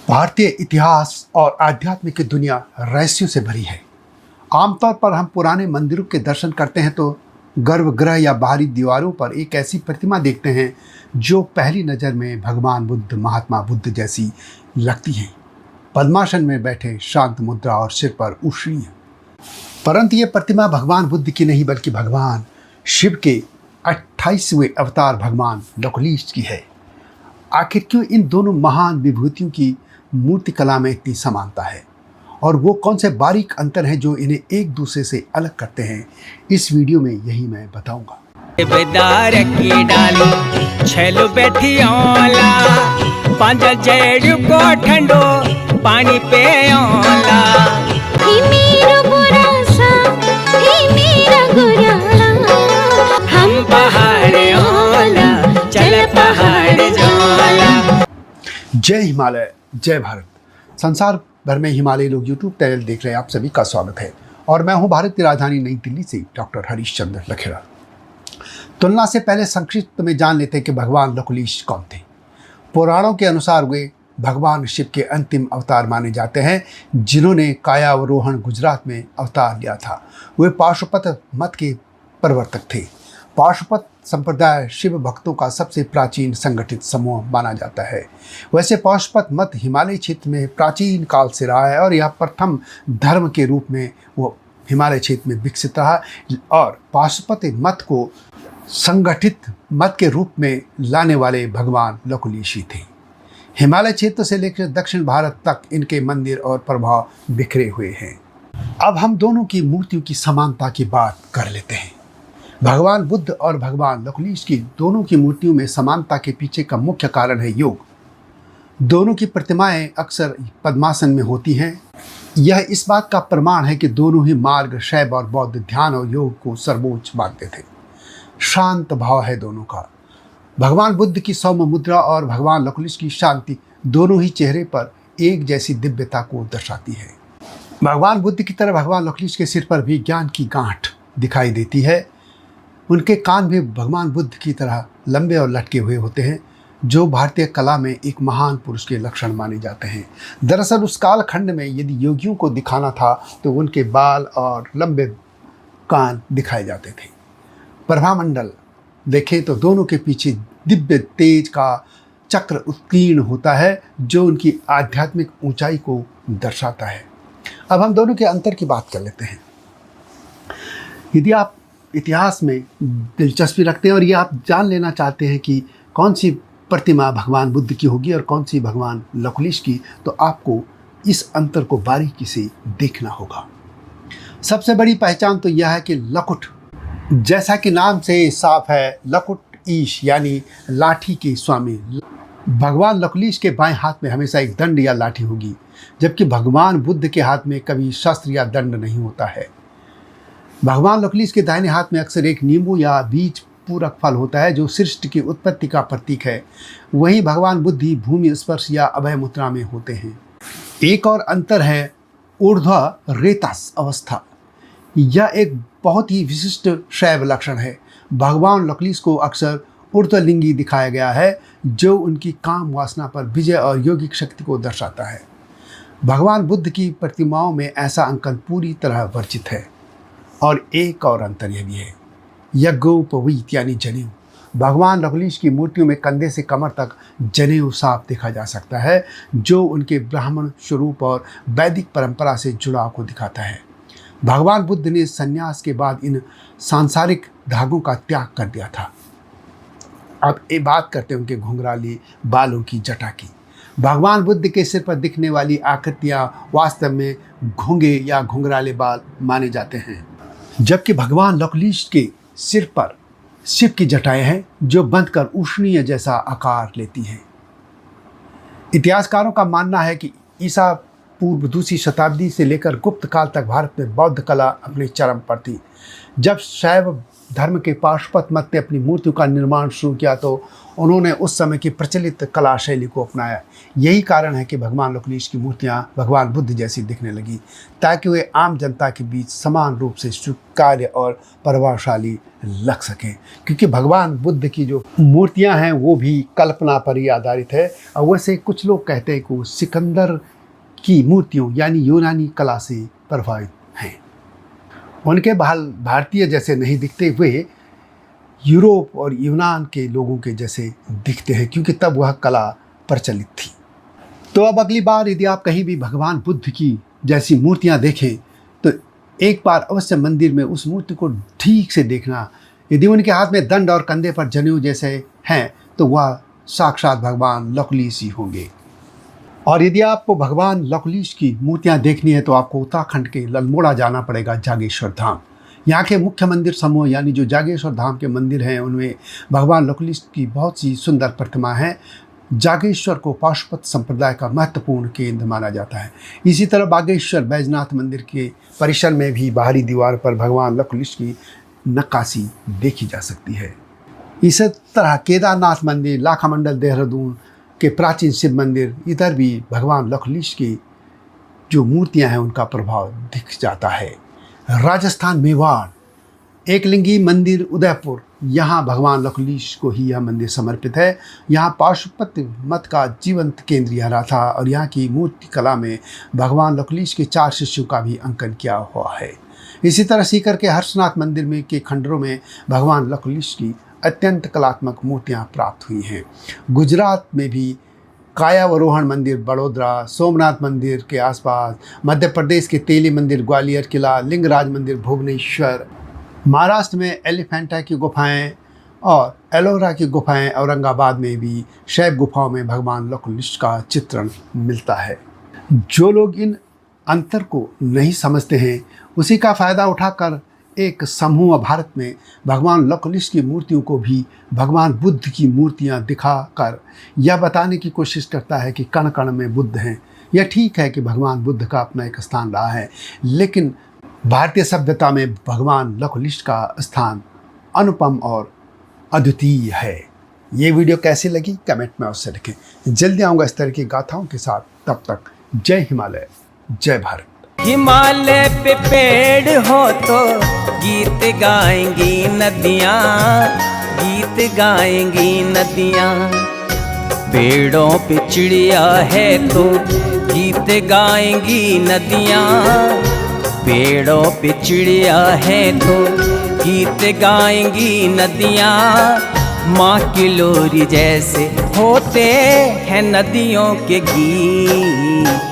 भारतीय इतिहास और आध्यात्म की दुनिया रहस्यों से भरी है। आमतौर पर हम पुराने मंदिरों के दर्शन करते हैं तो गर्भगृह या बाहरी दीवारों पर एक ऐसी प्रतिमा देखते हैं जो पहली नज़र में भगवान बुद्ध, महात्मा बुद्ध जैसी लगती है। पद्मासन में बैठे, शांत मुद्रा और सिर पर उशरी है। परंतु ये प्रतिमा भगवान बुद्ध की नहीं बल्कि भगवान शिव के 28वें अवतार भगवान लकुलिश की है। आखिर क्यों इन दोनों महान विभूतियों की मूर्ति कला में इतनी समानता है और वो कौन से बारीक अंतर हैं जो इन्हें एक दूसरे से अलग करते हैं, इस वीडियो में यही मैं बताऊंगा। बेदार की डाली छेलु बैठी ओला पांच जेड़ को ठंडो पानी पे ओला ही मेरा बुरासा ही मेरा गुराला हम पहाड़ ओला चल पहाड़ जोला। जय हिमालय, जय भारत। संसार भर में हिमालय लोग यूट्यूब चैनल देख रहे हैं, आप सभी का स्वागत है और मैं हूं भारत की राजधानी नई दिल्ली से डॉक्टर हरीश चंद्र लखेड़ा। तुलना से पहले संक्षिप्त में जान लेते हैं कि भगवान लकुलिश कौन थे। पुराणों के अनुसार वे भगवान शिव के अंतिम अवतार माने जाते हैं जिन्होंने कायावरोहण गुजरात में अवतार लिया था। वे पाशुपत मत के प्रवर्तक थे। पाशुपत संप्रदाय शिव भक्तों का सबसे प्राचीन संगठित समूह माना जाता है। वैसे पाशुपत मत हिमालय क्षेत्र में प्राचीन काल से रहा है और यह प्रथम धर्म के रूप में वो हिमालय क्षेत्र में विकसित रहा और पाशुपत मत को संगठित मत के रूप में लाने वाले भगवान लकुलिश थे। हिमालय क्षेत्र से लेकर दक्षिण भारत तक इनके मंदिर और प्रभाव बिखरे हुए हैं। अब हम दोनों की मूर्तियों की समानता की बात कर लेते हैं। भगवान बुद्ध और भगवान लकुलिश की दोनों की मूर्तियों में समानता के पीछे का मुख्य कारण है योग। दोनों की प्रतिमाएं अक्सर पद्मासन में होती हैं। यह इस बात का प्रमाण है कि दोनों ही मार्ग शैव और बौद्ध ध्यान और योग को सर्वोच्च मानते थे। शांत भाव है दोनों का। भगवान बुद्ध की सौम्य मुद्रा और भगवान लकुलिश की शांति दोनों ही चेहरे पर एक जैसी दिव्यता को दर्शाती है। भगवान बुद्ध की तरह भगवान लकुलिश के सिर पर भी ज्ञान की गांठ दिखाई देती है। उनके कान भी भगवान बुद्ध की तरह लंबे और लटके हुए होते हैं जो भारतीय कला में एक महान पुरुष के लक्षण माने जाते हैं। दरअसल उस कालखंड में यदि योगियों को दिखाना था तो उनके बाल और लंबे कान दिखाए जाते थे। प्रभामंडल देखें तो दोनों के पीछे दिव्य तेज का चक्र उत्कीर्ण होता है जो उनकी आध्यात्मिक ऊंचाई को दर्शाता है। अब हम दोनों के अंतर की बात कर लेते हैं। यदि आप इतिहास में दिलचस्पी रखते हैं और ये आप जान लेना चाहते हैं कि कौन सी प्रतिमा भगवान बुद्ध की होगी और कौन सी भगवान लकुलिश की, तो आपको इस अंतर को बारीकी से देखना होगा। सबसे बड़ी पहचान तो यह है कि लकुट, जैसा कि नाम से साफ है, लकुट ईश यानी लाठी के स्वामी। भगवान लकुलिश के बाएं हाथ में हमेशा एक दंड या लाठी होगी, जबकि भगवान बुद्ध के हाथ में कभी शस्त्र या दंड नहीं होता है। भगवान लकुलिश के दाहिने हाथ में अक्सर एक नींबू या बीज पूरक फल होता है जो सृष्टि की उत्पत्ति का प्रतीक है। वहीं भगवान बुद्ध ही भूमि स्पर्श या अभय मुद्रा में होते हैं। एक और अंतर है ऊर्ध्व रेतस अवस्था। यह एक बहुत ही विशिष्ट शैव लक्षण है। भगवान लकुलिश को अक्सर ऊर्ध्वलिंगी दिखाया गया है जो उनकी काम वासना पर विजय और यौगिक शक्ति को दर्शाता है। भगवान बुद्ध की प्रतिमाओं में ऐसा अंकन पूरी तरह वर्जित है। और एक और अंतर यह भी है, यज्ञोपवीत यानी जनेऊ। भगवान लकुलिश की मूर्तियों में कंधे से कमर तक जनेऊ साफ देखा जा सकता है जो उनके ब्राह्मण स्वरूप और वैदिक परंपरा से जुड़ाव को दिखाता है। भगवान बुद्ध ने संन्यास के बाद इन सांसारिक धागों का त्याग कर दिया था। अब ये बात करते हैं उनके घुंघराले बालों की जटा की। भगवान बुद्ध के सिर पर दिखने वाली आकृतियाँ वास्तव में घुंघे या घुंघराले बाल माने जाते हैं, जबकि भगवान लकुलिश के सिर पर शिव की जटाएं हैं जो बंधकर उष्णीय जैसा आकार लेती हैं। इतिहासकारों का मानना है कि ईसा पूर्व दूसरी शताब्दी से लेकर गुप्त काल तक भारत में बौद्ध कला अपने चरम पर थी। जब शैव धर्म के पाशुपत मत ने अपनी मूर्तियों का निर्माण शुरू किया तो उन्होंने उस समय की प्रचलित कला शैली को अपनाया। यही कारण है कि भगवान लोकलीश की मूर्तियाँ भगवान बुद्ध जैसी दिखने लगी, ताकि वे आम जनता के बीच समान रूप से स्वीकार्य और प्रभावशाली लग सकें। क्योंकि भगवान बुद्ध की जो मूर्तियाँ हैं वो भी कल्पना पर ही आधारित है। और वैसे कुछ लोग कहते हैं कि वो सिकंदर की मूर्तियों यानी यूनानी कला से प्रभावित हैं। उनके बाल भारतीय जैसे नहीं दिखते, वे यूरोप और यूनान के लोगों के जैसे दिखते हैं, क्योंकि तब वह कला प्रचलित थी। तो अब अगली बार यदि आप कहीं भी भगवान बुद्ध की जैसी मूर्तियां देखें तो एक बार अवश्य मंदिर में उस मूर्ति को ठीक से देखना। यदि उनके हाथ में दंड और कंधे पर जनेऊ जैसे हैं तो वह साक्षात भगवान लकुलिश ही होंगे। और यदि आपको भगवान लकुलिश की मूर्तियां देखनी है तो आपको उत्तराखंड के अल्मोड़ा जाना पड़ेगा, जागेश्वर धाम। यहाँ के मुख्य मंदिर समूह यानी जो जागेश्वर धाम के मंदिर हैं उनमें भगवान लकुलिश की बहुत सी सुंदर प्रतिमा है। जागेश्वर को पाशुपत संप्रदाय का महत्वपूर्ण केंद्र माना जाता है। इसी तरह बागेश्वर बैजनाथ मंदिर के परिसर में भी बाहरी दीवार पर भगवान लकुलिश की नक्काशी देखी जा सकती है। इसी तरह केदारनाथ मंदिर, लाखामंडल देहरादून के प्राचीन शिव मंदिर, इधर भी भगवान लकुलिश की जो मूर्तियां हैं उनका प्रभाव दिख जाता है। राजस्थान मेवाड़ एकलिंगी मंदिर उदयपुर, यहाँ भगवान लकुलिश को ही यह मंदिर समर्पित है। यहाँ पाशुपत मत का जीवंत केंद्र यह रहा था और यहाँ की मूर्ति कला में भगवान लकुलिश के 4 शिष्यों का भी अंकन किया हुआ है। इसी तरह सीकर के हर्षनाथ मंदिर में के खंडरों में भगवान लकुलिश की अत्यंत कलात्मक मूर्तियाँ प्राप्त हुई हैं। गुजरात में भी कायावरोहण मंदिर बड़ोदरा, सोमनाथ मंदिर के आसपास, मध्य प्रदेश के तेली मंदिर ग्वालियर किला, लिंगराज मंदिर भुवनेश्वर, महाराष्ट्र में एलिफेंटा की गुफाएं और एलोरा की गुफाएं, औरंगाबाद में भी शैव गुफाओं में भगवान लकुलिश का चित्रण मिलता है। जो लोग इन अंतर को नहीं समझते हैं उसी का फ़ायदा उठाकर एक समूह भारत में भगवान लकुलिश की मूर्तियों को भी भगवान बुद्ध की मूर्तियां दिखाकर यह बताने की कोशिश करता है कि कण कण में बुद्ध हैं। यह ठीक है कि भगवान बुद्ध का अपना एक स्थान रहा है, लेकिन भारतीय सभ्यता में भगवान लकुलिश का स्थान अनुपम और अद्वितीय है। ये वीडियो कैसी लगी कमेंट में अवश्य लिखें। जल्दी आऊँगा इस तरह की गाथाओं के साथ। तब तक जय हिमालय, जय भारत। हिमालय पे पेड़ हो तो गीत गाएंगी नदियाँ, गीत गाएंगी नदियाँ। पेड़ों पे चिड़िया है तो गीत गाएंगी नदियाँ, पेड़ों पे चिड़िया है तो गीत गाएंगी नदियाँ। माँ की लोरी जैसे होते हैं नदियों के गीत।